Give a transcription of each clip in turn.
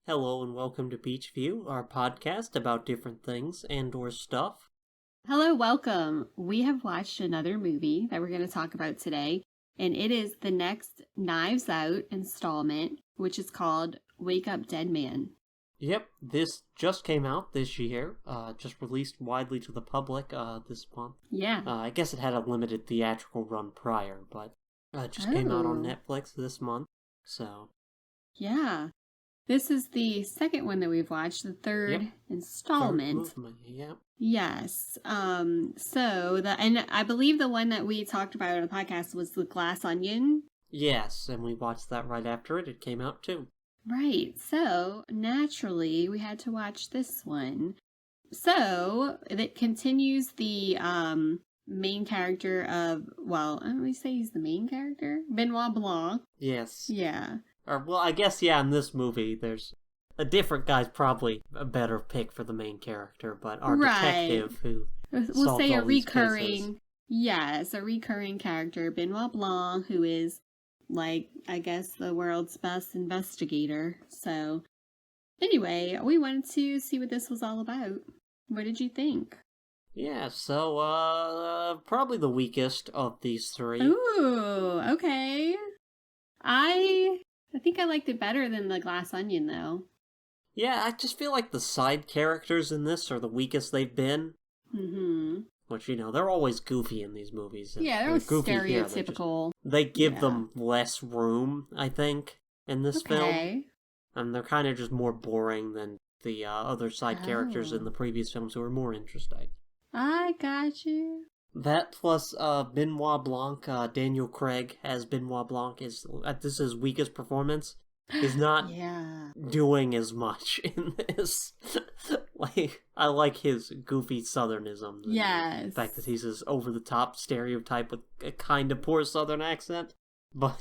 Hello and welcome to Beach View, our podcast about different things and/or stuff. Hello, welcome. We have watched another movie that we're going to talk about today, and it is the next Knives Out installment, which is called Wake Up Dead Man. Yep, this just came out this year, just released widely to the public this month. Yeah. I guess it had a limited theatrical run prior, but it just came out on Netflix this month, so... Yeah. This is the second one that we've watched, the third installment. Third movement, yep. Yes. And I believe the one that we talked about on the podcast was The Glass Onion. Yes, and we watched that right after it came out too. Right. So, naturally, we had to watch this one. So, it continues the main character of, well, I don't really say he's the main character. Benoit Blanc. Yes. Yeah. Well, I guess, in this movie, there's a different guy's probably a better pick for the main character, but our detective who we'll say a recurring, a recurring character, Benoit Blanc, who is, like, I guess the world's best investigator. So, anyway, we wanted to see what this was all about. What did you think? Yeah, so, probably the weakest of these three. Ooh, okay. I think I liked it better than The Glass Onion, though. Yeah, I just feel like the side characters in this are the weakest they've been. Mm-hmm. Which, they're always goofy in these movies. Yeah, they're goofy stereotypical. They give them less room, I think, in this film. And they're kind of just more boring than the other side characters in the previous films who are more interesting. I got you. That plus Benoit Blanc, Daniel Craig as Benoit Blanc is at this his weakest performance. Is not doing as much in this. I like his goofy southernism. Yes. The fact that he's this over the top stereotype with a kind of poor southern accent, but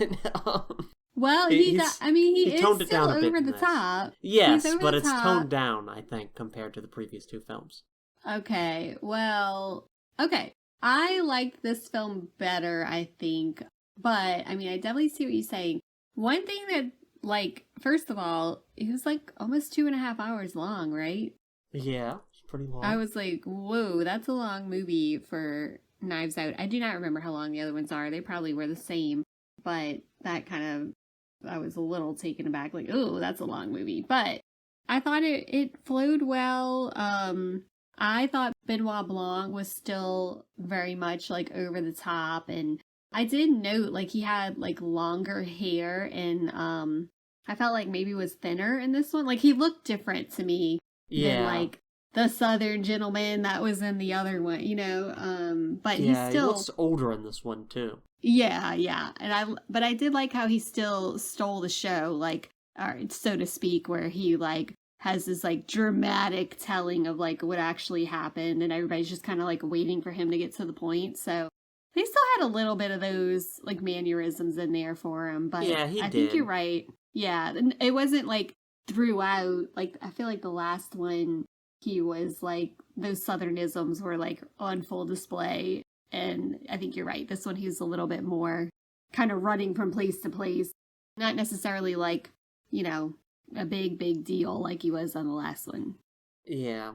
well, he is toned it still down a bit over the top. Yes, but it's toned down, I think, compared to the previous two films. Okay, well, okay. I liked this film better, I think, but, I definitely see what you're saying. One thing that, first of all, it was, almost 2.5 hours long, right? Yeah, it's pretty long. I was like, whoa, that's a long movie for Knives Out. I do not remember how long the other ones are. They probably were the same, but that I was a little taken aback, oh, that's a long movie. But I thought it flowed well. I thought Benoit Blanc was still very much over the top, and I did note he had longer hair, and I felt like maybe was thinner in this one. He looked different to me than the Southern gentleman that was in the other one, but he looks older in this one too. Yeah, but I did like how he still stole the show, or so to speak, where he has this dramatic telling of what actually happened, and everybody's just kind of waiting for him to get to the point. So they still had a little bit of those mannerisms in there for him, but yeah, I think you're right. Yeah, it wasn't throughout. I feel like the last one he was those southernisms were on full display, and I think you're right. This one he's a little bit more kind of running from place to place, not necessarily a big deal like he was on the last one. Yeah,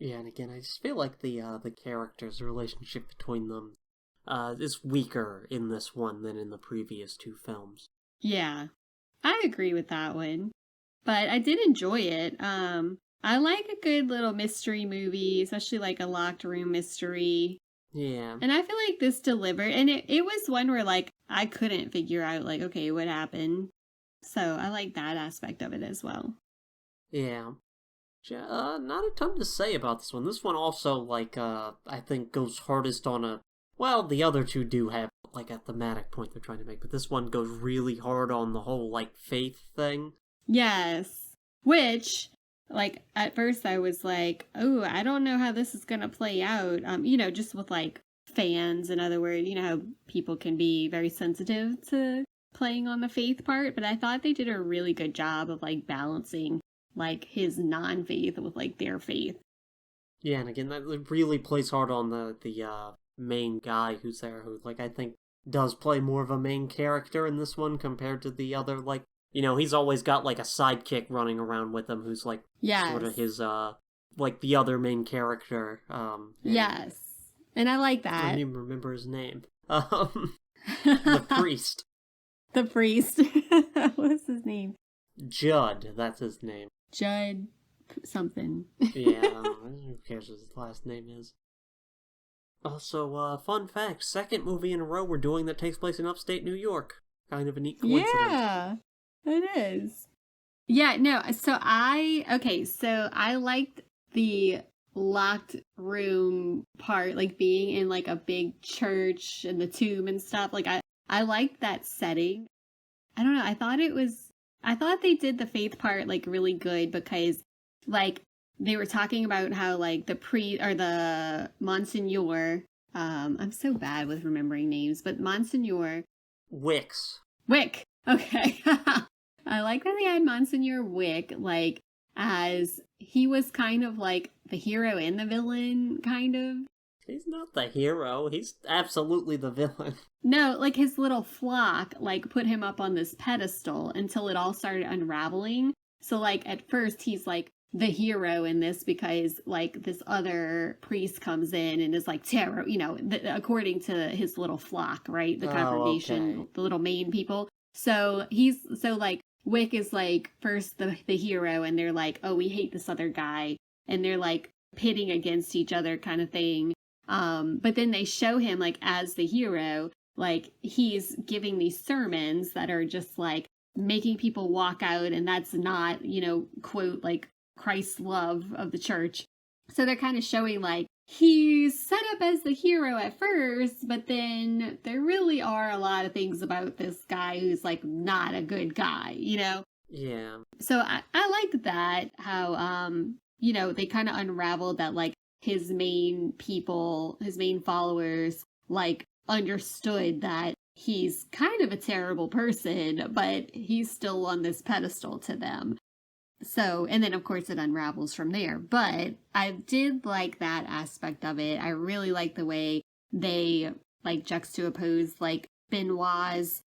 and again, I just feel like the characters, the relationship between them, is weaker in this one than in the previous two films. Yeah, I agree with that one, but I did enjoy it. I like a good little mystery movie, especially a locked room mystery. Yeah, and I feel like this delivered, and it was one where I couldn't figure out okay, what happened. So I like that aspect of it as well. Yeah. Not a ton to say about this one. This one also, I think goes hardest on the other two do have, a thematic point they're trying to make, but this one goes really hard on the whole, faith thing. Yes. Which, at first I was oh, I don't know how this is gonna play out. Just with, fans, in other words, how people can be very sensitive to playing on the faith part, but I thought they did a really good job of balancing his non-faith with their faith. Yeah, and again, that really plays hard on the main guy who's there, who I think does play more of a main character in this one compared to the other You know, he's always got like a sidekick running around with him who's like sort of Yes. his like the other main character. Yes. And I like I don't that. even remember his name. The priest. The priest. What's his name? Judd, that's his name. Judd something. Yeah, I don't know. Who cares what his last name is? Also, fun fact, second movie in a row we're doing that takes place in upstate New York. Kind of a neat coincidence. Yeah, it is. Yeah, no, so I liked the locked room part, like being in like a big church and the tomb and stuff. Like I liked that setting. I don't know, I thought they did the faith part like really good because like they were talking about how like the Monsignor, I'm so bad with remembering names, but Monsignor Wicks. Wick. Okay. I like that they had Monsignor Wick, like, as he was kind of like the hero and the villain, kind of. He's not the hero. He's absolutely the villain. No, like his little flock, like, put him up on this pedestal until it all started unraveling. So, like, at first he's like the hero in this because, like, this other priest comes in and is like terror, you know, according to his little flock, right? The congregation, okay. the little main people. So like, Wick is like first the hero, and they're like, oh, we hate this other guy, and they're like pitting against each other kind of thing. But then they show him like as the hero, like he's giving these sermons that are just like making people walk out, and that's not, you know, quote, like Christ's love of the church. So they're kind of showing like he's set up as the hero at first, but then there really are a lot of things about this guy who's like not a good guy, you know? Yeah. So I liked that, how, you know, they kind of unraveled that like his main people, his main followers, like understood that he's kind of a terrible person, but he's still on this pedestal to them. So, and then of course it unravels from there. But I did like that aspect of it. I really like the way they like juxtapose like Benoit's,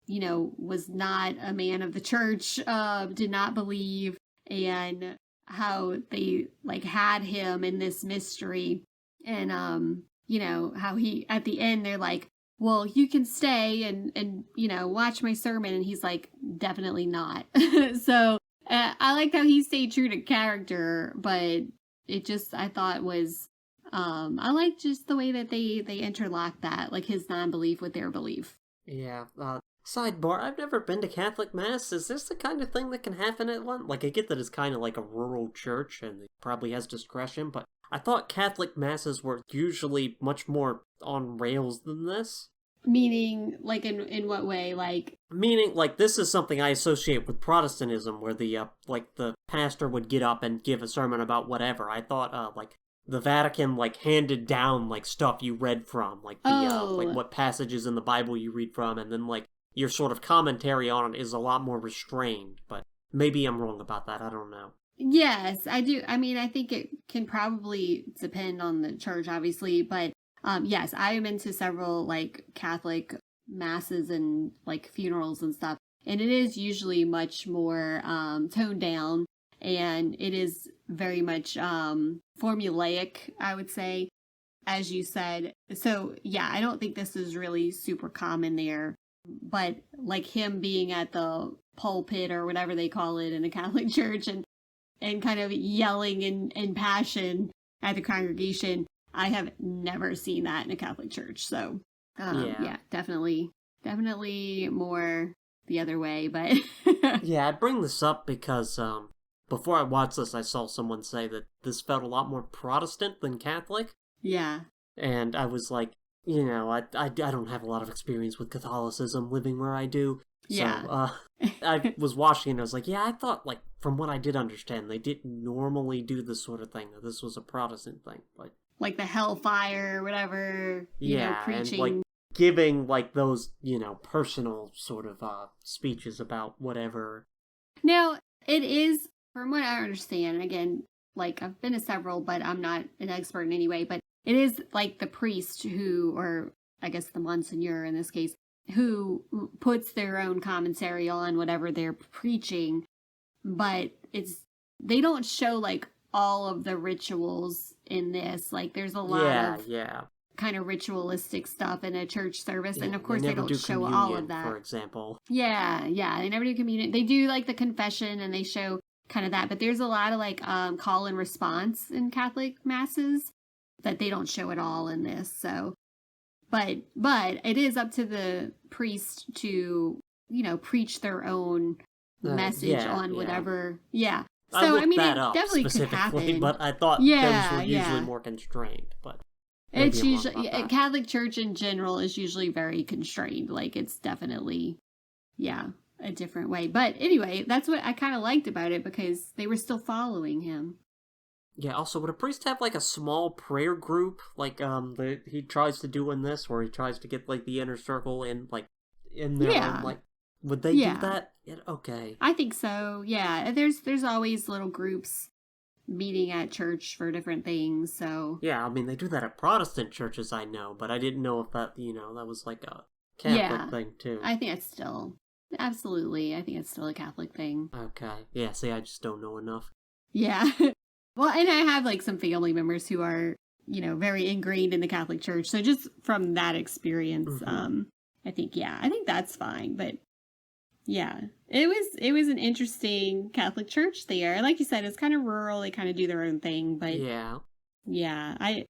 you know, was not a man of the church, did not believe, and how they like had him in this mystery, and you know, how he at the end they're like, well, you can stay and you know, watch my sermon, and he's like, definitely not. So I like how he stayed true to character, but it just, I thought was, I like just the way that they interlock that, like his non-belief with their belief. Yeah. Sidebar, I've never been to Catholic Mass. Is this the kind of thing that can happen at one? Like, I get that it's kind of like a rural church and it probably has discretion, but I thought Catholic Masses were usually much more on rails than this. Meaning, like, in what way? Like, Meaning, like, this is something I associate with Protestantism, where the pastor would get up and give a sermon about whatever. I thought, like, the Vatican, like, handed down, like, stuff you read from, like, like, what passages in the Bible you read from, and then, like, your sort of commentary on it is a lot more restrained, but maybe I'm wrong about that, I don't know. yes, I do. I mean, I think it can probably depend on the church, obviously, but yes, I am into several like Catholic masses and like funerals and stuff, and it is usually much more toned down, and it is very much formulaic, I would say, as you said. So yeah, I don't think this is really super common there, but like him being at the pulpit or whatever they call it in a Catholic church, and kind of yelling in passion at the congregation, I have never seen that in a Catholic church. So, yeah, definitely more the other way. But Yeah, I bring this up because before I watched this, I saw someone say that this felt a lot more Protestant than Catholic. Yeah. And I was like, you know, I don't have a lot of experience with Catholicism living where I do. Yeah. So, I was watching and I was like, yeah, I thought, like, from what I did understand, they didn't normally do this sort of thing, that this was a Protestant thing, but... Like the hellfire or whatever, you know, preaching. And, like, giving, like, those, you know, personal sort of, speeches about whatever. Now, it is, from what I understand, again, like, I've been to several, but I'm not an expert in any way, but it is, like, the priest who, or I guess the Monsignor in this case, who puts their own commentary on whatever they're preaching, but they don't show like all of the rituals in this. Like there's a lot of kind of ritualistic stuff in a church service, and of course they don't show all of that. For example. Yeah, they never do communion. They do like the confession and they show kind of that, but there's a lot of like call and response in Catholic masses that they don't show at all in this. So but it is up to the priest to, preach their own message on whatever. Yeah. So I mean, it definitely could happen. But I thought those were usually more constrained. But it's usually Catholic Church in general is usually very constrained. Like it's definitely, a different way. But anyway, that's what I kind of liked about it because they were still following him. Yeah, also, would a priest have, like, a small prayer group, like, he tries to do in this, where he tries to get, like, the inner circle in, like, in their own, like, would they do that? Yeah, okay. I think so, yeah. There's always little groups meeting at church for different things, so... Yeah, I mean, they do that at Protestant churches, I know, but I didn't know if that, that was, like, a Catholic thing, too. I think it's still... Absolutely, I think it's still a Catholic thing. Okay. Yeah, see, I just don't know enough. Yeah. Well, and I have, like, some family members who are, very ingrained in the Catholic Church. So just from that experience, I think that's fine. But, yeah, it was an interesting Catholic church there. Like you said, it's kind of rural. They kind of do their own thing. But, it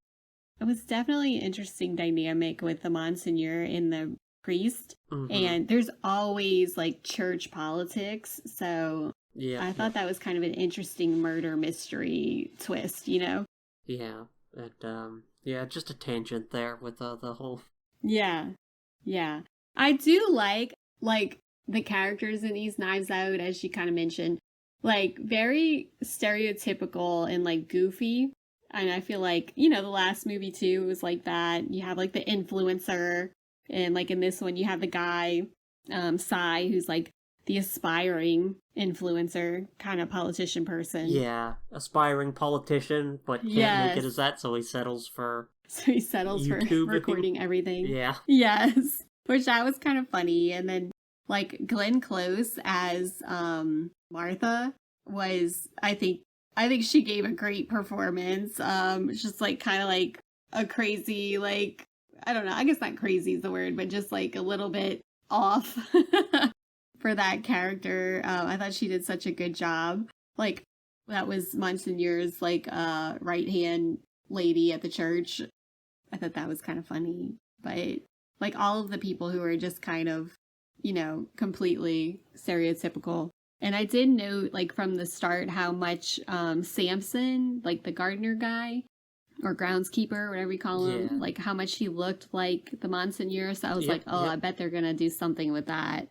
was definitely an interesting dynamic with the Monsignor and the priest. And there's always, like, church politics. So... Yeah, I thought that was kind of an interesting murder mystery twist, Yeah, and just a tangent there with the whole. Yeah. I do like the characters in these Knives Out, as you kind of mentioned, like very stereotypical and like goofy. And I feel like the last movie too was like that. You have like the influencer, and like in this one you have the guy, Cy, who's like the aspiring influencer kind of politician person. Yeah, aspiring politician, but can't make it as that, so he settles for YouTube for recording everything. Yeah. Yes. Which that was kind of funny. And then like Glenn Close as Martha was, I think she gave a great performance. Just like kind of like a crazy, like, I don't know, I guess not crazy is the word, but just like a little bit off. For that character. I thought she did such a good job. Like, that was Monsignor's, like, right-hand lady at the church. I thought that was kind of funny. But, like, all of the people who are just kind of, completely stereotypical. And I did note, like, from the start how much Samson, like, the gardener guy, or groundskeeper, whatever you call him, like, how much he looked like the Monsignor. So I was I bet they're gonna do something with that.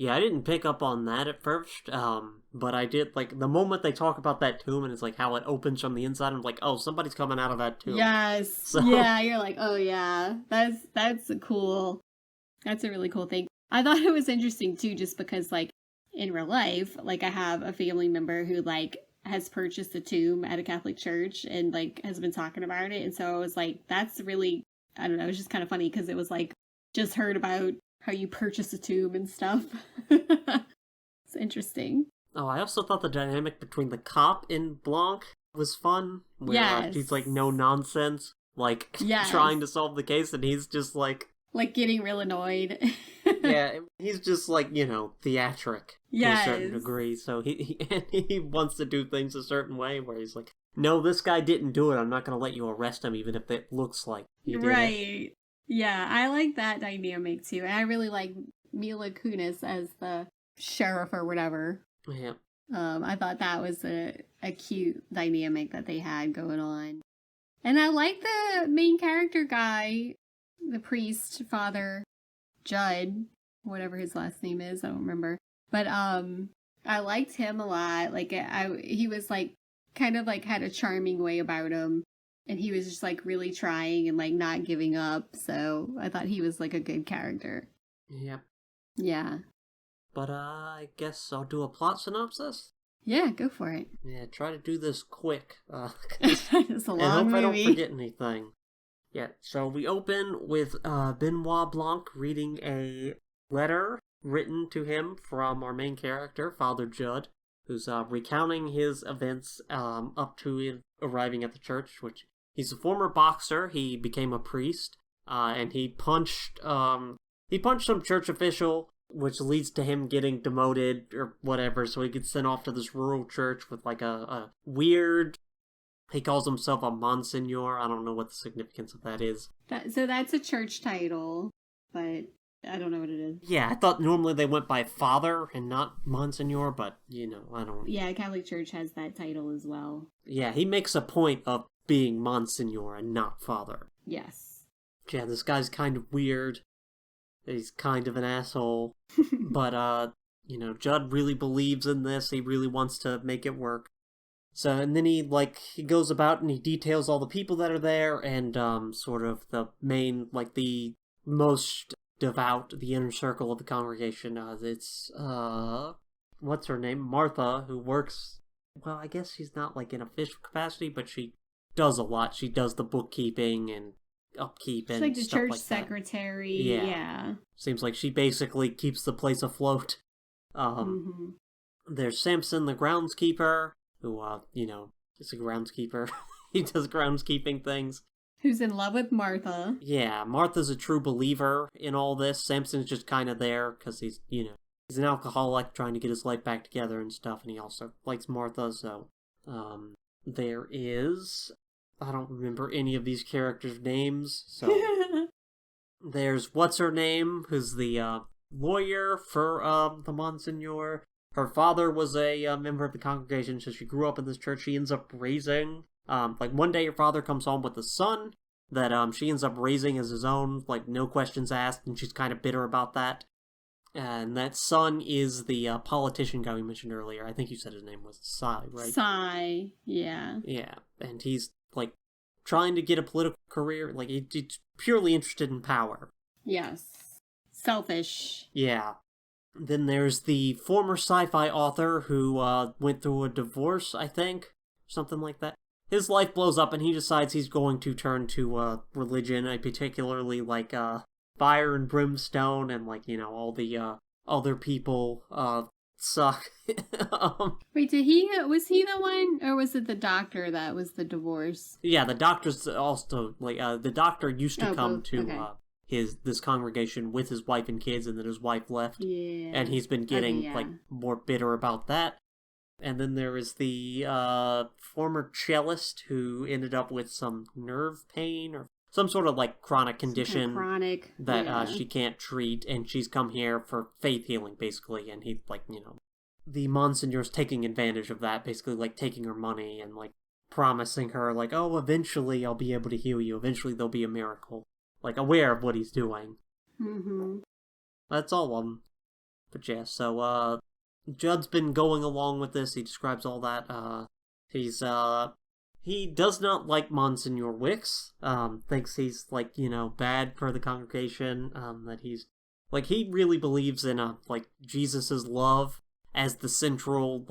Yeah, I didn't pick up on that at first, but I did, like, the moment they talk about that tomb and it's, like, how it opens from the inside, I'm like, oh, somebody's coming out of that tomb. Yes. So... Yeah, you're like, oh, yeah, that's cool. That's a really cool thing. I thought it was interesting, too, just because, like, in real life, like, I have a family member who, like, has purchased a tomb at a Catholic church and, like, has been talking about it, and so I was like, that's really, I don't know, it was just kind of funny because it was, like, just heard about how you purchase a tomb and stuff. It's interesting. Oh, I also thought the dynamic between the cop in Blanc was fun. Where he's like no nonsense, like trying to solve the case, and he's just like getting real annoyed. Yeah, he's just like theatric to a certain degree. So he wants to do things a certain way, where he's like, no, this guy didn't do it. I'm not going to let you arrest him, even if it looks like he did. Right. Yeah, I like that dynamic too. And I really like Mila Kunis as the sheriff or whatever. Yeah. I thought that was a cute dynamic that they had going on. And I like the main character guy, the priest, Father Judd, whatever his last name is, I don't remember. But I liked him a lot. Like he was like kind of like had a charming way about him. And he was just, like, really trying and, like, not giving up. So I thought he was, like, a good character. Yep. Yeah. But I guess I'll do a plot synopsis. Yeah, go for it. Yeah, try to do this quick. It's a long movie. I hope I don't forget anything. Yeah, so we open with Benoit Blanc reading a letter written to him from our main character, Father Judd, who's recounting his events up to arriving at the church, which he's a former boxer, he became a priest, and he punched some church official, which leads to him getting demoted or whatever, so he gets sent off to this rural church with like a weird... He calls himself a Monsignor. I don't know what the significance of that is. So that's a church title, but I don't know what it is. Yeah, I thought normally they went by Father and not Monsignor, but, I don't... Yeah, Catholic Church has that title as well. Yeah, he makes a point of being Monsignor and not Father. Yes. Yeah, this guy's kind of weird. He's kind of an asshole. But, Judd really believes in this. He really wants to make it work. So, and then he goes about and he details all the people that are there and, sort of the main, the most devout, the inner circle of the congregation. It's, what's her name? Martha, who works, well, I guess she's not, in official capacity, but she does a lot. She does the bookkeeping and upkeep and stuff like that. She's like the church secretary, yeah. Seems like she basically keeps the place afloat. There's Samson, the groundskeeper, who, is a groundskeeper. He does groundskeeping things. Who's in love with Martha. Yeah, Martha's a true believer in all this. Samson's just kind of there because he's, he's an alcoholic trying to get his life back together and stuff, and he also likes Martha, so, there is... I don't remember any of these characters' names, so... There's What's-Her-Name, who's the, lawyer for, the Monsignor. Her father was a member of the congregation, so she grew up in this church. She ends up raising, one day her father comes home with a son that she ends up raising as his own, no questions asked, and she's kind of bitter about that. And that son is the politician guy we mentioned earlier. I think you said his name was Cy, right? Cy, yeah. Yeah, and he's, trying to get a political career. He's purely interested in power. Yes. Selfish. Yeah. Then there's the former sci-fi author who went through a divorce, I think. Something like that. His life blows up and he decides he's going to turn to religion, particularly fire and brimstone and all the other people suck. Wait, was he the one, or was it the doctor that was the divorce? Yeah, the doctor's also, the doctor used to come to... Okay. This congregation with his wife and kids, and then his wife left. Yeah. And he's been getting, more bitter about that. And then there is the, former cellist who ended up with some nerve pain, or some sort of, chronic condition. That, she can't treat, and she's come here for faith healing, basically, and he's, the Monsignor's taking advantage of that, basically, taking her money, and, promising her, eventually I'll be able to heal you, eventually there'll be a miracle. Aware of what he's doing. That's all of them. But yeah, so, Judd's been going along with this. He describes all that. He does not like Monsignor Wicks. Thinks he's, bad for the congregation. That he's, he really believes in, Jesus' love as the central,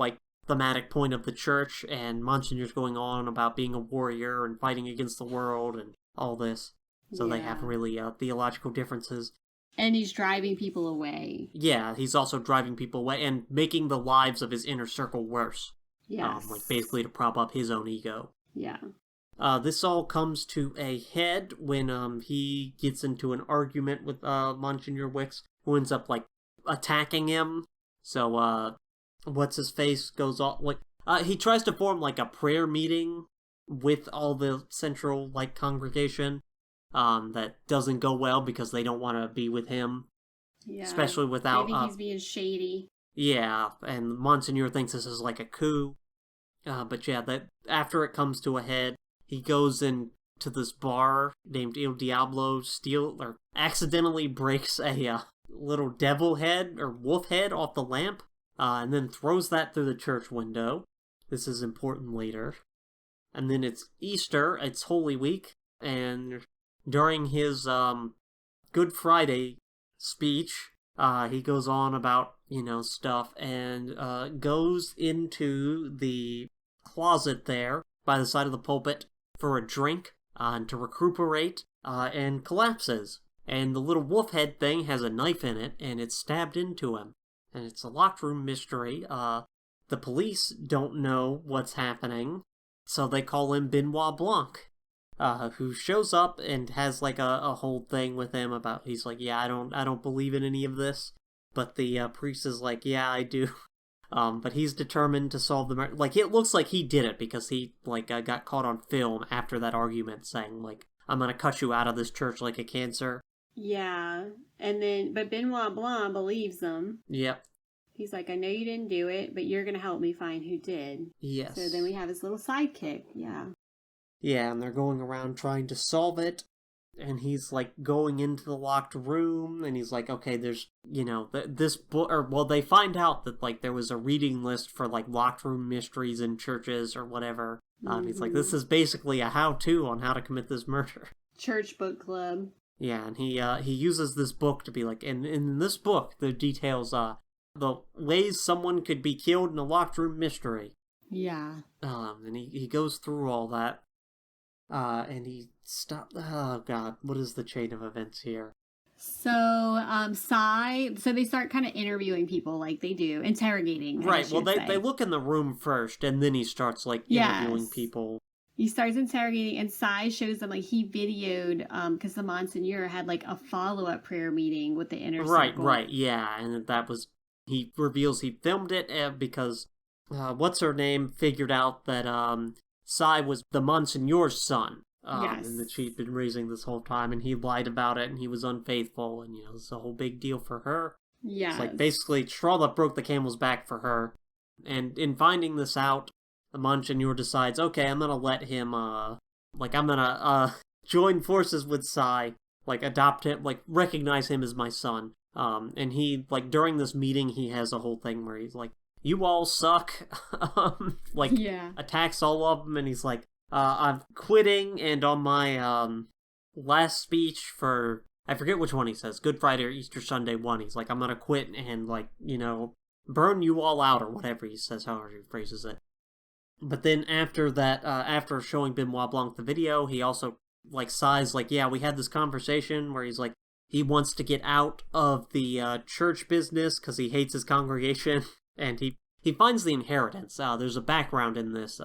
thematic point of the church. And Monsignor's going on about being a warrior and fighting against the world and all this. So they have really theological differences. And he's driving people away. Yeah, he's also driving people away and making the lives of his inner circle worse. Yes. Basically to prop up his own ego. Yeah. This all comes to a head when he gets into an argument with Monsignor Wicks, who ends up attacking him. So what's his face goes off he tries to form a prayer meeting with all the central congregation. That doesn't go well because they don't want to be with him. Yeah. Especially without... Maybe he's being shady. Yeah, and Monsignor thinks this is a coup. But yeah, that after it comes to a head, he goes into this bar named Il Diablo, accidentally breaks a little devil head or wolf head off the lamp, and then throws that through the church window. This is important later. And then it's Easter, it's Holy Week, and during his Good Friday speech, he goes on about, stuff, and goes into the closet there by the side of the pulpit for a drink and to recuperate. and collapses. And the little wolf head thing has a knife in it, and it's stabbed into him. And it's a locked room mystery. The police don't know what's happening, so they call in Benoit Blanc, who shows up and has like a whole thing with him about, he's like, yeah, I don't believe in any of this. But the priest is like, yeah, I do. But he's determined to solve the murder. Like, it looks like he did it because he, like, got caught on film after that argument saying, like, I'm gonna cut you out of this church like a cancer. Yeah. And then, but Benoit Blanc believes them. Yep. He's like, I know you didn't do it, but you're gonna help me find who did. Yes. So then we have his little sidekick. Yeah. Yeah, and they're going around trying to solve it. And he's, like, going into the locked room, and he's like, okay, there's, you know, this book, or, well, they find out that, like, there was a reading list for, like, locked room mysteries in churches or whatever. He's like, this is basically a how-to on how to commit this murder. Church book club. Yeah, and he uses this book to be like, and in this book, the details, the ways someone could be killed in a locked room mystery. Yeah. And he goes through all that. And he stopped. Oh God, what is the chain of events here? So, so they start kind of interviewing people like they do, interrogating. Right. Well, they look in the room first, and then he starts like interviewing people. He starts interrogating, and Sai shows them like he videoed, because the Monsignor had like a follow-up prayer meeting with the inner circle. Right, yeah, and that was, he reveals he filmed it because what's her name figured out that Sai was the Monsignor's son. Yes. And that she'd been raising this whole time, and he lied about it, and he was unfaithful, and, you know, it's a whole big deal for her. Yeah. It's like, basically, straw that broke the camel's back for her. And in finding this out, the Monsignor decides, okay, I'm gonna let him, I'm gonna, join forces with Sai, like, adopt him, like, recognize him as my son. And he, like, during this meeting, he has a whole thing where he's like, you all suck, attacks all of them, and he's like, I'm quitting, and on my, last speech for, I forget which one he says, Good Friday or Easter Sunday one, he's like, I'm gonna quit and, like, you know, burn you all out, or whatever he says, however he phrases it. But then after that, after showing Benoit Blanc the video, he also, like, sighs, like, yeah, we had this conversation where he's like, he wants to get out of the, church business because he hates his congregation, and he finds the inheritance. There's a background in this,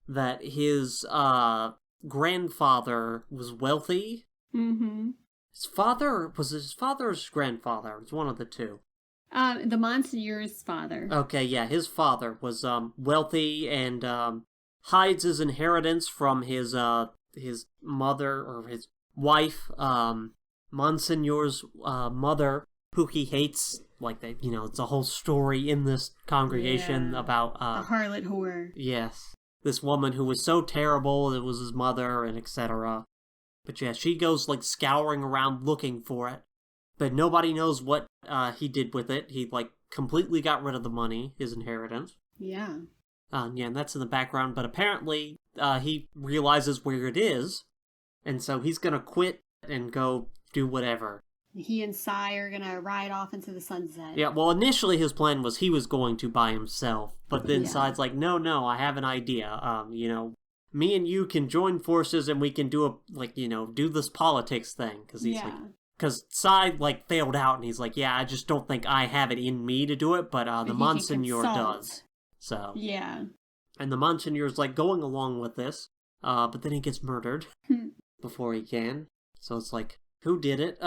that his grandfather was wealthy. Mm-hmm. Was his father or his grandfather? It's one of the two. The Monsignor's father. Okay, yeah, his father was wealthy and hides his inheritance from his mother or his wife, Monsignor's mother, who he hates. Like, they, you know, it's a whole story in this congregation about a harlot whore. Yes. This woman who was so terrible, it was his mother, and etc. But yeah, she goes, like, scouring around looking for it. But nobody knows what he did with it. He, like, completely got rid of the money, his inheritance. Yeah. Yeah, and that's in the background. But apparently, he realizes where it is. And so he's gonna quit and go do whatever. He and Sai are gonna ride off into the sunset. Yeah, well, initially his plan was he was going to by himself, but then Sai's like, no, I have an idea. You know, me and you can join forces and we can do do this politics thing. Because he's like, because Sai, like, failed out and he's like, yeah, I just don't think I have it in me to do it, but the Monsignor does. So. Yeah. And the Monsignor's, like, going along with this, but then he gets murdered before he can. So it's like, who did it?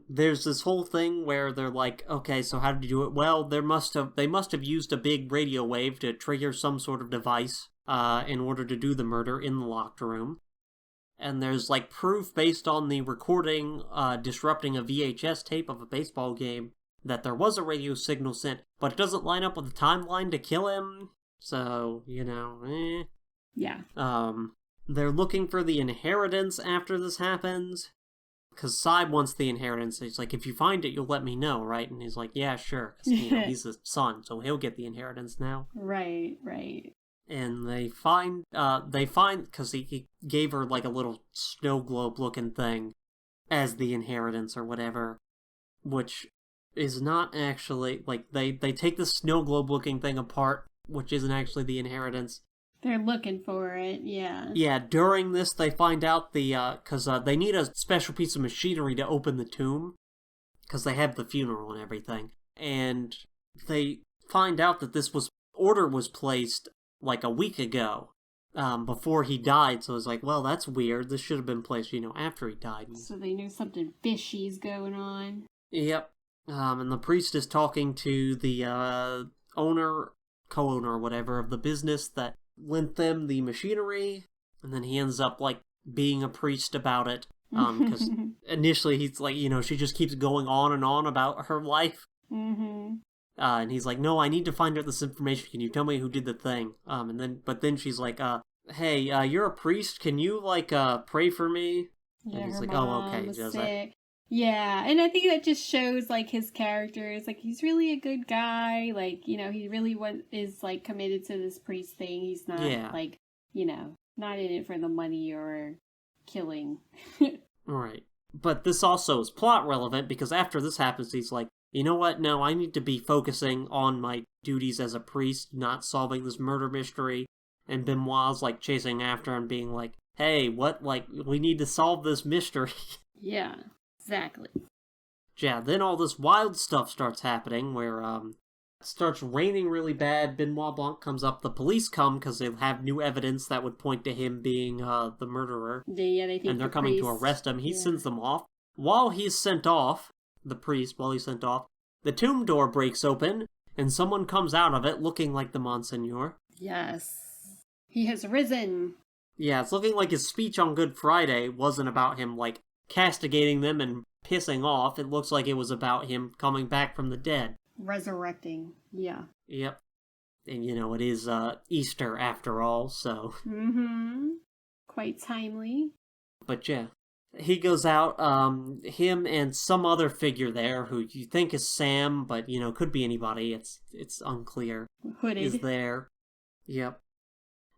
There's this whole thing where they're like, okay, so how did you do it? Well, they must have used a big radio wave to trigger some sort of device, in order to do the murder in the locked room. And there's, like, proof based on the recording, disrupting a VHS tape of a baseball game that there was a radio signal sent, but it doesn't line up with the timeline to kill him. So, you know, Yeah. They're looking for the inheritance after this happens. Because Sai wants the inheritance. He's like, if you find it, you'll let me know, right? And he's like, yeah, sure. Because, you know, he's the son, so he'll get the inheritance now. Right. And they find, because he gave her, like, a little snow globe-looking thing as the inheritance or whatever, which is not actually, like, they take the snow globe-looking thing apart, which isn't actually the inheritance. They're looking for it, yeah. Yeah, during this, they find out because they need a special piece of machinery to open the tomb, because they have the funeral and everything. And they find out that order was placed like a week ago, before he died, so it's like, well, that's weird. This should have been placed, after he died. So they knew something fishy's going on. Yep. And the priest is talking to the co-owner or whatever of the business that lent them the machinery, and then he ends up like being a priest about it, because initially he's like, she just keeps going on and on about her life. Mm-hmm. And he's like, no, I need to find out this information. Can you tell me who did the thing? But then she's like, hey, you're a priest. Can you pray for me? Yeah, and he's her like, mom oh, okay. was Does sick. Yeah, and I think that just shows like his character is like he's really a good guy. Like, he really is like committed to this priest thing. He's not like, not in it for the money or killing. Right. But this also is plot relevant because after this happens, he's like, you know what? No, I need to be focusing on my duties as a priest, not solving this murder mystery. And Benoit's like chasing after and being like, hey, what? Like, we need to solve this mystery. Yeah, exactly. Yeah, then all this wild stuff starts happening where, it starts raining really bad. Benoit Blanc comes up. The police come because they have new evidence that would point to him being, the murderer. Yeah, they think and they're coming to arrest him. He sends them off. While he's sent off, the tomb door breaks open, and someone comes out of it looking like the Monsignor. Yes. He has risen. Yeah, it's looking like his speech on Good Friday wasn't about him, castigating them and pissing off. It looks like it was about him coming back from the dead. Resurrecting, yeah. Yep. And, it is, Easter after all, so... Mm-hmm. Quite timely. But, yeah. He goes out, him and some other figure there who you think is Sam, but, could be anybody. It's unclear. Hooded. Is there. Yep.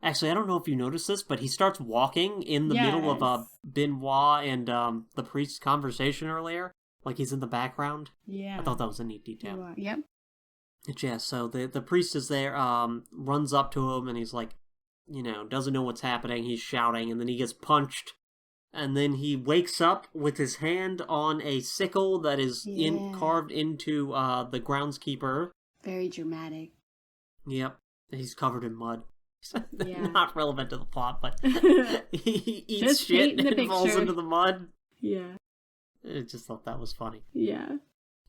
Actually, I don't know if you noticed this, but he starts walking in the middle of Benoit and the priest's conversation earlier. Like he's in the background. Yeah. I thought that was a neat detail. Yep. Yeah, so the priest is there, runs up to him, and he's like, doesn't know what's happening. He's shouting, and then he gets punched. And then he wakes up with his hand on a sickle that is carved into the groundskeeper. Very dramatic. Yep. He's covered in mud. Yeah. Not relevant to the plot, but he eats just shit and falls into the mud. Yeah. I just thought that was funny. Yeah.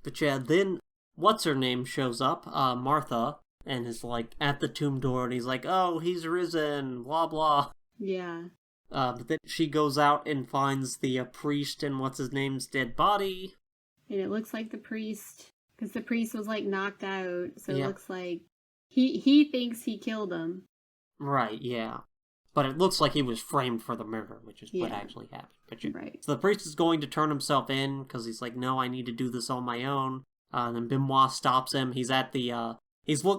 But yeah, then what's-her-name shows up, Martha, and is at the tomb door, and he's like, oh, he's risen, blah blah. Yeah. But then she goes out and finds the priest and what's-his-name's dead body. And it looks like the priest, because the priest was knocked out, so it looks like he thinks he killed him. Right, yeah. But it looks like he was framed for the murder, which is what actually happened. But right. So the priest is going to turn himself in, because he's like, no, I need to do this on my own. Then Benoit stops him. He's at the,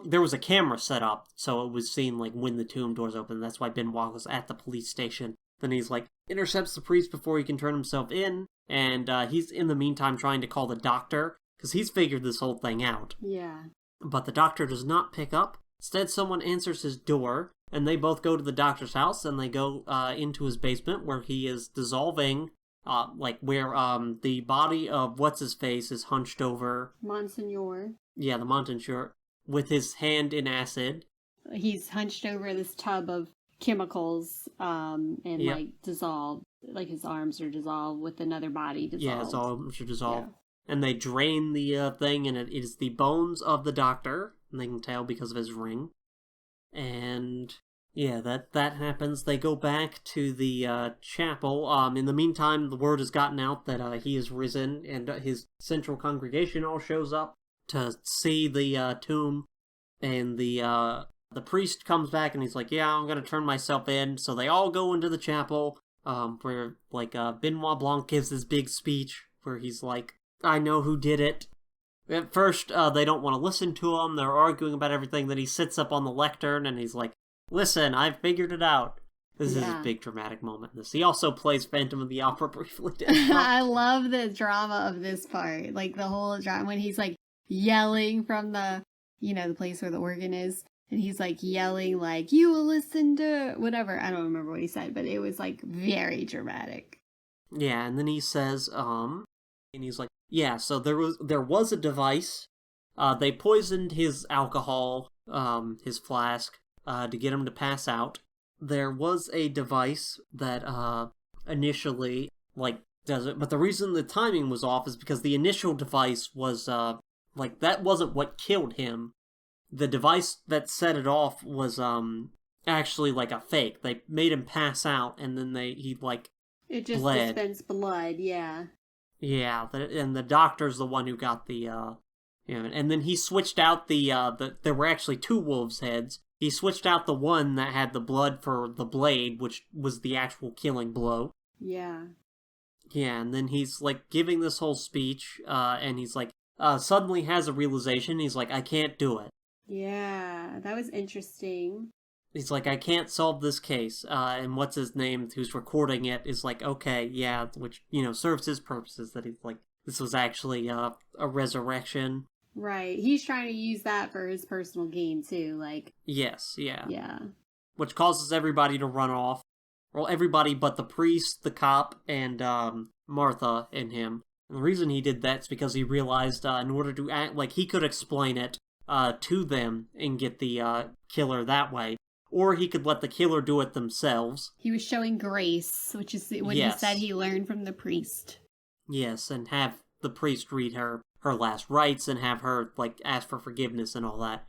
there was a camera set up, so it was seen, when the tomb doors open. That's why Benoit was at the police station. Then he's, intercepts the priest before he can turn himself in, and he's, in the meantime, trying to call the doctor, because he's figured this whole thing out. Yeah. But the doctor does not pick up. Instead, someone answers his door, and they both go to the doctor's house, and they go into his basement, where he is dissolving, where the body of what's-his-face is hunched over. Monsignor. Yeah, the Monsignor, with his hand in acid. He's hunched over this tub of chemicals, and, dissolved. His arms are dissolved with another body dissolved. Yeah, his arms are dissolved. Yeah. And they drain the thing, and it is the bones of the doctor, and they can tell because of his ring. And yeah, that happens. They go back to the chapel. In the meantime, the word has gotten out that he is risen, and his central congregation all shows up to see the tomb. And the priest comes back, and he's like, yeah, I'm gonna turn myself in. So they all go into the chapel, where Benoit Blanc gives this big speech where he's like, I know who did it. At first, they don't want to listen to him. They're arguing about everything. Then he sits up on the lectern, and he's like, listen, I've figured it out. This is his big dramatic moment. He also plays Phantom of the Opera briefly. I love the drama of this part. The whole drama, when he's, yelling from the, the place where the organ is. And he's like yelling like, you will listen to whatever. I don't remember what he said, but it was like very dramatic. Yeah, and then he says, and he's like, yeah, so there was a device. They poisoned his alcohol, his flask, to get him to pass out. There was a device that, initially, like, does it, but the reason the timing was off is because the initial device was, like, that wasn't what killed him. The device that set it off was, actually, like, a fake. They made him pass out, and then he, like, it just bled. dispensed blood, yeah. Yeah, and the doctor's the one who got the, and then he switched out there were actually two wolves' heads. He switched out the one that had the blood for the blade, which was the actual killing blow. Yeah. Yeah, and then he's, like, giving this whole speech, and he's, like, suddenly has a realization. He's like, I can't do it. Yeah, that was interesting. He's like, I can't solve this case. And what's his name, who's recording it, is like, okay, yeah, which, serves his purposes, that he's like, this was actually a resurrection. Right. He's trying to use that for his personal gain, too, like... Yes, yeah. Yeah. Which causes everybody to run off. Well, everybody but the priest, the cop, and Martha and him. And the reason he did that is because he realized in order to act, like, he could explain it to them and get the killer that way. Or he could let the killer do it themselves. He was showing grace, which is what he said he learned from the priest. Yes, and have the priest read her last rites and have her, like, ask for forgiveness and all that.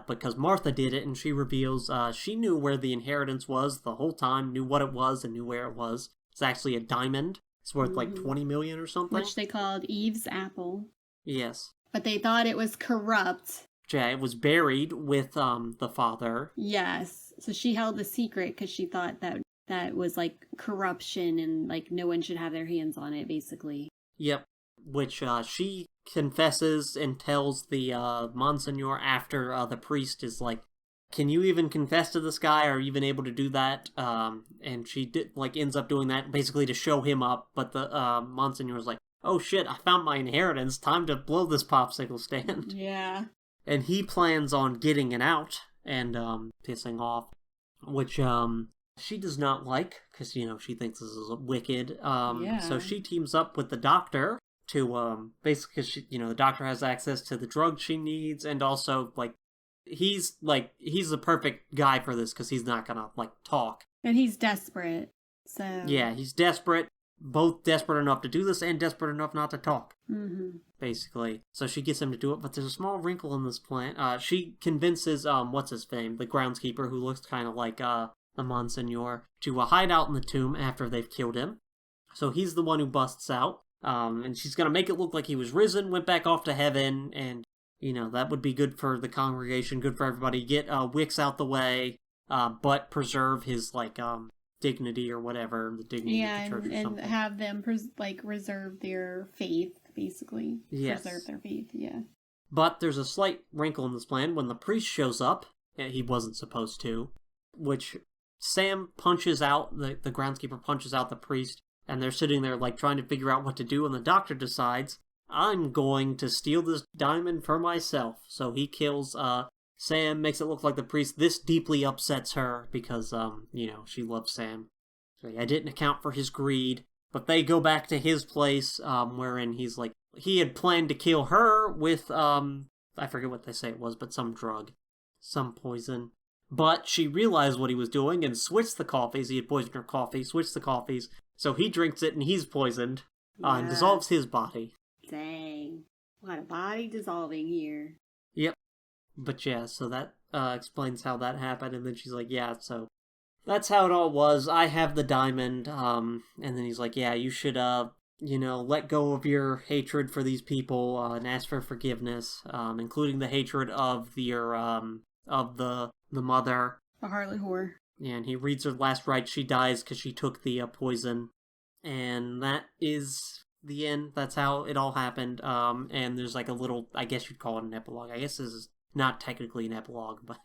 Because Martha did it, and she reveals she knew where the inheritance was the whole time, knew what it was, and knew where it was. It's actually a diamond. It's worth, like, 20 million or something. Which they called Eve's apple. Yes. But they thought it was corrupt. Yeah, it was buried with the father. Yes. So she held the secret because she thought that was, like, corruption and, like, no one should have their hands on it, basically. Yep. Which she confesses and tells the Monsignor after the priest is like, can you even confess to this guy? Are you even able to do that? And she ends up doing that basically to show him up, but the Monsignor's like, oh shit, I found my inheritance, time to blow this popsicle stand. Yeah. And he plans on getting it out and pissing off, which she does not like, because, she thinks this is wicked. Yeah. So she teams up with the doctor to, basically, the doctor has access to the drugs she needs, and also, like, he's the perfect guy for this, because he's not gonna, like, talk. And he's desperate, so... Yeah, he's desperate, both desperate enough to do this, and desperate enough not to talk. Mm-hmm. Basically. So she gets him to do it, but there's a small wrinkle in this plan. She convinces, what's his name, the groundskeeper, who looks kind of like, the Monsignor, to hide out in the tomb after they've killed him. So he's the one who busts out. And she's gonna make it look like he was risen, went back off to heaven, and, that would be good for the congregation, good for everybody. Get Wicks out the way, but preserve his, like, dignity or whatever, the dignity of the church or something. And have them, reserve their faith, basically. Yes. Preserve their faith, yeah. But there's a slight wrinkle in this plan. When the priest shows up, he wasn't supposed to, which Sam punches out, the groundskeeper punches out the priest, and they're sitting there, like, trying to figure out what to do, and the doctor decides, I'm going to steal this diamond for myself. So he kills Sam, makes it look like the priest. This deeply upsets her, because, she loves Sam. So I didn't account for his greed, but they go back to his place, wherein he's, like, he had planned to kill her with, I forget what they say it was, but some drug. Some poison. But she realized what he was doing and switched the coffees. He had poisoned her coffee, switched the coffees. So he drinks it and he's poisoned, and dissolves his body. Dang. A lot of body dissolving here. Yep. But yeah, so that explains how that happened, and then she's like, yeah, so that's how it all was. I have the diamond, and then he's like, yeah, you should, let go of your hatred for these people, and ask for forgiveness, including the hatred of of the mother. A Harley whore. Yeah, and he reads her last rite. She dies because she took the poison. And that is the end. That's how it all happened. And there's like a little, I guess you'd call it an epilogue. I guess this is not technically an epilogue, but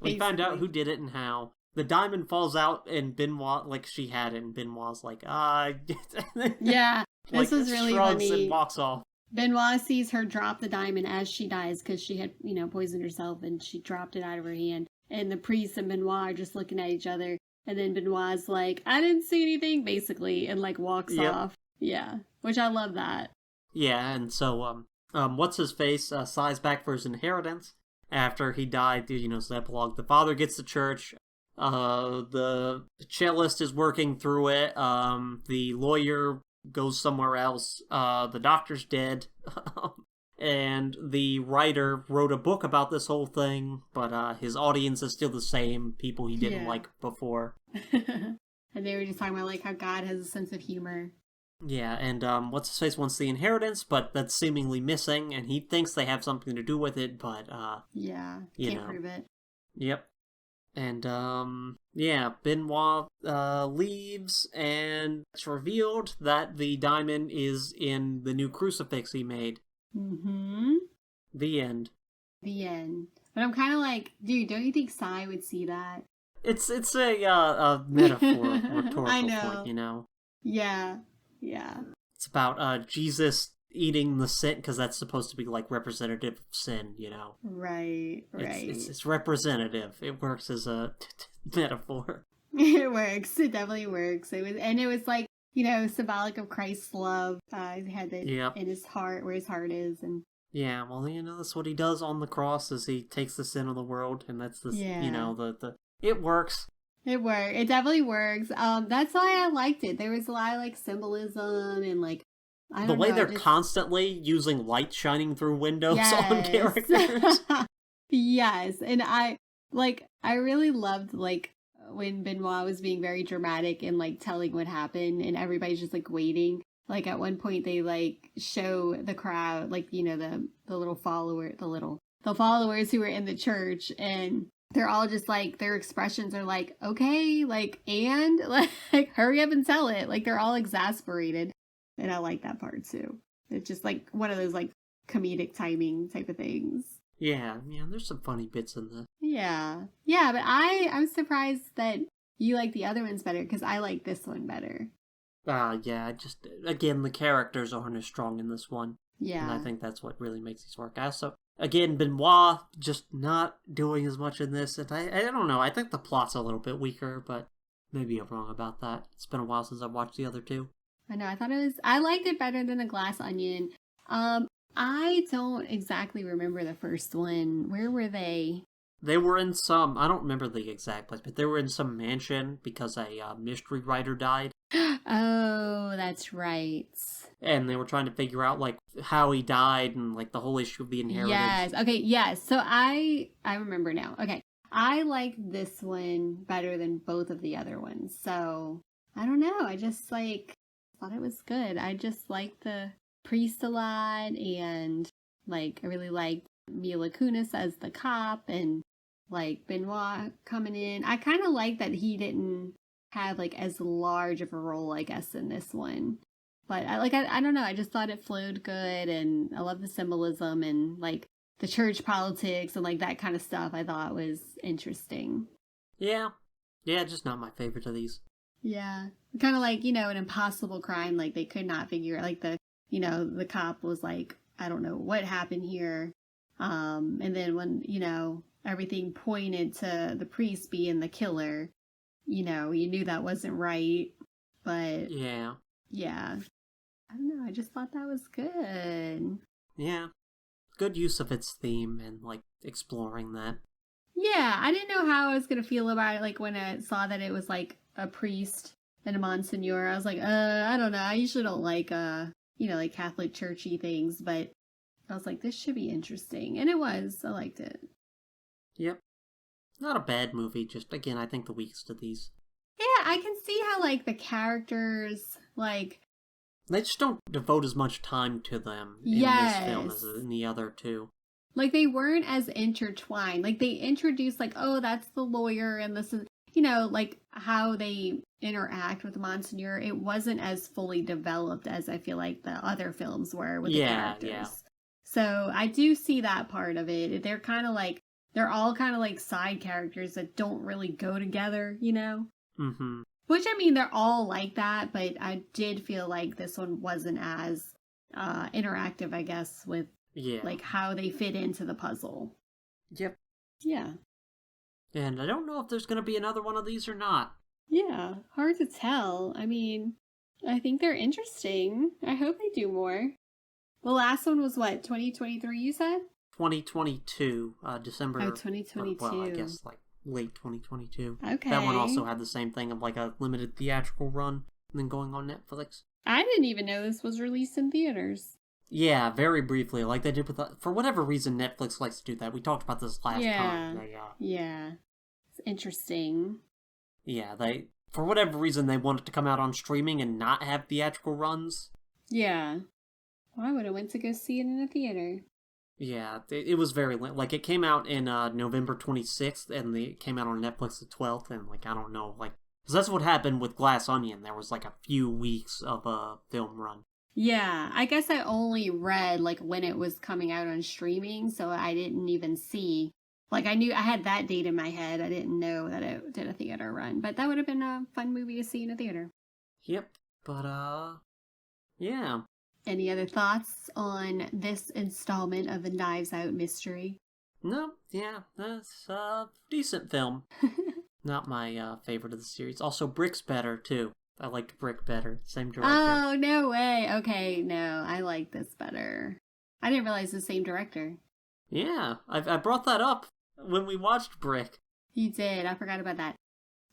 we found out who did it and how. The diamond falls out and Benoit, like, she had it, and Benoit's like, yeah, this is really shrugs funny. and walks off. Benoit sees her drop the diamond as she dies because she had, poisoned herself and she dropped it out of her hand. And the priest and Benoit are just looking at each other. And then Benoit's like, I didn't see anything, basically, and like walks off. Yeah, which I love that. Yeah, and so, what's his face sighs back for his inheritance after he died. The epilogue. The father gets to church. The cellist is working through it. The lawyer goes somewhere else. The doctor's dead. And the writer wrote a book about this whole thing, but his audience is still the same people he didn't like before. And they were just talking about like how God has a sense of humor. Yeah, and what's his face wants the inheritance, but that's seemingly missing, and he thinks they have something to do with it, but can't prove it. Yep. And Benoit leaves, and it's revealed that the diamond is in the new crucifix he made. Mm-hmm. The end. The end. But I'm kind of like, dude, don't you think Sai would see that? It's a metaphor, rhetorical point, Yeah. It's about Jesus eating the sin, because that's supposed to be like representative of sin, Right. It's representative. It works as a metaphor. It works. It definitely works. It was like, symbolic of Christ's love. He had it in his heart, where his heart is, and yeah, well, that's what he does on the cross, is he takes the sin of the world, and that's the it works. It works. It definitely works. That's why I liked it. There was a lot of like symbolism and like the way they're constantly using light shining through windows on characters. Yes, and I really loved like when Benoit was being very dramatic and like telling what happened, and everybody's just like waiting. Like at one point they like show the crowd, like the little the followers who were in the church, and they're all just like, their expressions are like, okay, like, and like hurry up and tell it. Like they're all exasperated, and I like that part too. It's just like one of those like comedic timing type of things. Yeah, there's some funny bits in this. Yeah, but I'm surprised that you like the other ones better, because I like this one better. Just, again, the characters aren't as strong in this one. Yeah. And I think that's what really makes these work. Also, again, Benoit just not doing as much in this, and I don't know, I think the plot's a little bit weaker, but maybe I'm wrong about that. It's been a while since I've watched the other two. I know, I liked it better than The Glass Onion. I don't exactly remember the first one. Where were they? They were in some, I don't remember the exact place, but they were in some mansion because a mystery writer died. Oh, that's right. And they were trying to figure out, like, how he died and, like, the whole issue of the inheritance. Yes, okay, yes. So I remember now. Okay, I like this one better than both of the other ones. So, I don't know. I just, like, thought it was good. I just liked the priest a lot, and, like, I really liked Mila Kunis as the cop, and, like, Benoit coming in. I kind of like that he didn't have, like, as large of a role, I guess, in this one. But I don't know, I just thought it flowed good, and I love the symbolism and like the church politics and like that kind of stuff I thought was interesting. Yeah, just not my favorite of these. Yeah. Kind of like, an impossible crime, like they could not figure, like the cop was like, I don't know what happened here. And then when, everything pointed to the priest being the killer, you knew that wasn't right. But yeah. I don't know, I just thought that was good. Yeah. Good use of its theme and, like, exploring that. Yeah, I didn't know how I was going to feel about it, like, when I saw that it was, like, a priest and a Monsignor. I was like, I don't know, I usually don't like, like, Catholic churchy things, but I was like, this should be interesting. And it was. I liked it. Yep. Not a bad movie, just, again, I think the weakest of these. Yeah, I can see how, like, the characters, like... They just don't devote as much time to them in this film as in the other two. Like, they weren't as intertwined. Like, they introduced, like, oh, that's the lawyer, and this is, like, how they interact with Monsignor. It wasn't as fully developed as I feel like the other films were with the characters. Yeah. So, I do see that part of it. They're kind of like, they're all kind of like side characters that don't really go together, Mm-hmm. Which, I mean, they're all like that, but I did feel like this one wasn't as interactive, I guess, with Yeah. like how they fit into the puzzle. Yep. Yeah. And I don't know if there's going to be another one of these or not. Yeah, hard to tell. I mean, I think they're interesting. I hope they do more. The last one was what, 2023 you said? 2022, December. Oh, 2022. Well, I guess like late 2022. Okay. That one also had the same thing of like a limited theatrical run and then going on Netflix. I didn't even know this was released in theaters. Yeah, very briefly, like they did with for whatever reason Netflix likes to do that. We talked about this last Yeah. time. Yeah. It's interesting. Yeah, they for whatever reason they wanted to come out on streaming and not have theatrical runs. Yeah. Well, I would have went to go see it in a theater. Yeah, it was very like it came out in November 26th and it came out on Netflix the 12th, and like I don't know, like because that's what happened with Glass Onion. There was like a few weeks of a film run. Yeah, I guess I only read like when it was coming out on streaming, so I didn't even see. Like I knew I had that date in my head. I didn't know that it did a theater run, but that would have been a fun movie to see in a theater. Yep, but yeah. Any other thoughts on this installment of the Knives Out mystery? No, yeah, that's a decent film. Not my favorite of the series. Also, Brick's better too. I liked Brick better. Same director. Oh, no way. Okay, no, I like this better. I didn't realize the same director. Yeah, I brought that up when we watched Brick. You did. I forgot about that.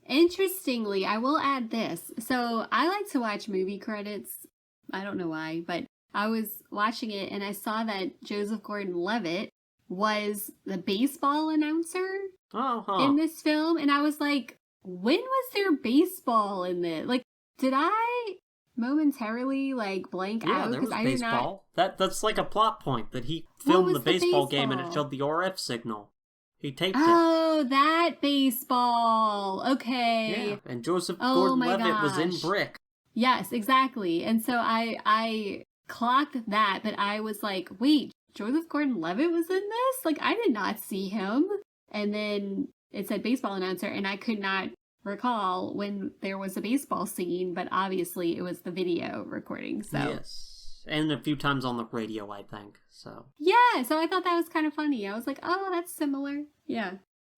Interestingly, I will add this. So I like to watch movie credits. I don't know why, but I was watching it and I saw that Joseph Gordon-Levitt was the baseball announcer in this film. And I was like, when was there baseball in this? Like, did I momentarily like blank out? Yeah, there was baseball. That's like a plot point that he filmed the baseball game and it showed the RF signal. He taped it. Oh, that baseball. Okay. Yeah, and Joseph Gordon-Levitt was in Brick. Yes, exactly. And so I clocked that, but I was like, wait, Joseph Gordon-Levitt was in this? Like, I did not see him. And then it said baseball announcer, and I could not recall when there was a baseball scene, but obviously it was the video recording, so. Yes. And a few times on the radio, I think, so. Yeah, so I thought that was kind of funny. I was like, oh, that's similar. Yeah.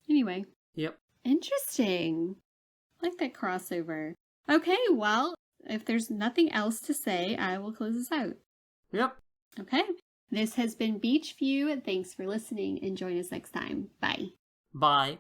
Anyway. Yep. Interesting. I like that crossover. Okay, well, if there's nothing else to say, I will close this out. Yep. Okay. This has been Beach View. Thanks for listening and join us next time. Bye. Bye.